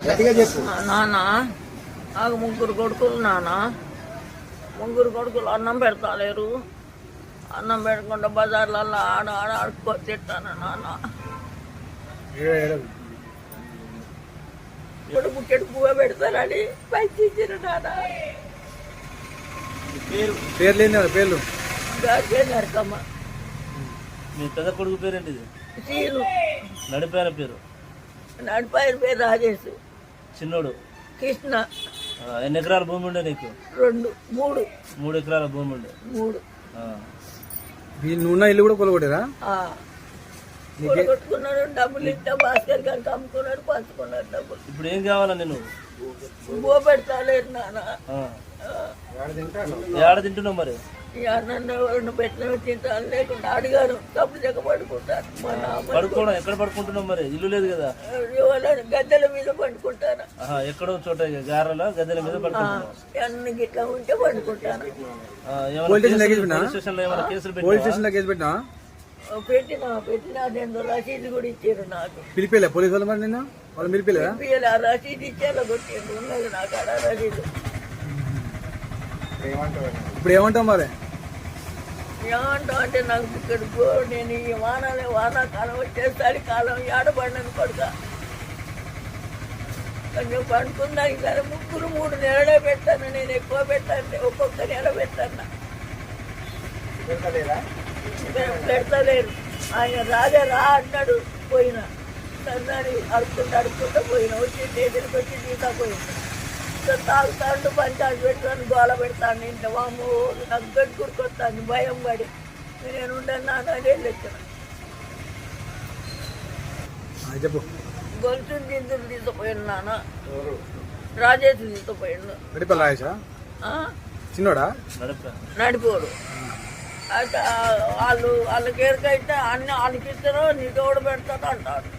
నాన్న నాకు ముగ్గురు కొడుకులు నాన్న. ముగ్గురు కొడుకులు అన్నం పెడతాలేరు. అన్నం పెట్టకుండా బజార్లలో ఆడుకొని తిట్టాను నాన్న. ఇప్పుడు బుక్కెడు పువ్వు పెడతానని పైకి ఇచ్చారు నాన్న. పేర్లు నరకమ్మ. మీ పెద్ద కొడుకు పేరేంటిది? సీను. నడిపాయన పేరు? నడిపాయన పేరు రాజేష్. చిన్నోడు కృష్ణ. ఎన్ని ఎకరాల భూమి ఉండే నీకు? 2, 3. 3 ఎకరాల భూమి ఉండే. 3. నువ్వున్న ఇల్లు కూడా కొలగొట్టారా? కొట్టుకున్నాడు. డబ్బులు ఇస్తే భాస్కర్ గారికి అమ్ముకున్నాడు, పంచుకున్నాడు డబ్బులు. ఇప్పుడు ఏం కావాలా నేను? బో పెడతాలేదు నాన్న. ఏడ తింటున్నావు మరి? అన్నం పెట్టిన తింటాను, లేకుండా అడిగాను తప్పు చెక్క పడుకుంటాను. పడుకోవడం ఎక్కడ పడుకుంటున్నావు మరి? ఇల్లు లేదు కదా? గద్దెల మీద పండుకుంటాను. ఎక్కడో చోట గారెల గద్దెల మీద పడుకుంటున్నావు? అన్ని గిట్లా ఉంటే పండుకుంటాను. స్టేషన్ లో ఏమైనా కేసులు పెట్టిన 2 రసీదు కూడా ఇచ్చారు నాకు. పిలిపిలే పోలీసు వాళ్ళు మరి నిన్న? వాళ్ళు పిలిపిలేదా? ఆ రసీదు ఇచ్చేలా కొట్టిండు. ఉన్నది నాకు అలా రసీదు. ఇప్పుడు ఏమంటావు మరి? ఏమంటావు అంటే నాకు ఇక్కడ నేను ఈ వానాకాలం వచ్చేసరి కాలం ఏడబడినని కొడుక కొంచెం పండుకున్నాను. సరే 3 నెలలే పెట్టాను. నేను ఎక్కువ పెట్టాను, ఒక్కొక్క నెల పెట్టాను. పెడతలేరు. ఆయన రాజా రా అన్నాడు, పోయినా. సన్నాని అడుక్కుంటూ పోయినా. వచ్చి దగ్గరికి వచ్చి తీసా పోయినా. తాగుతాడు, పంచాయతీ పెడతాను, గోల పెడతాను. ఇంత వాము నాకు గట్టుకుడుకొస్తాను భయం పడి. నేను ఉండను నాన్న అదే లెక్కన. గొలుసు దిందులు తీసుకుపోయాను నాన్న. రాజేష్ తీసుకుపోయాడు. నడిపోడు. అయితే వాళ్ళకి ఎరకైతే అన్ని వాళ్ళకి ఇస్తారో నీకు ఎవడు పెడతారో అంటారు.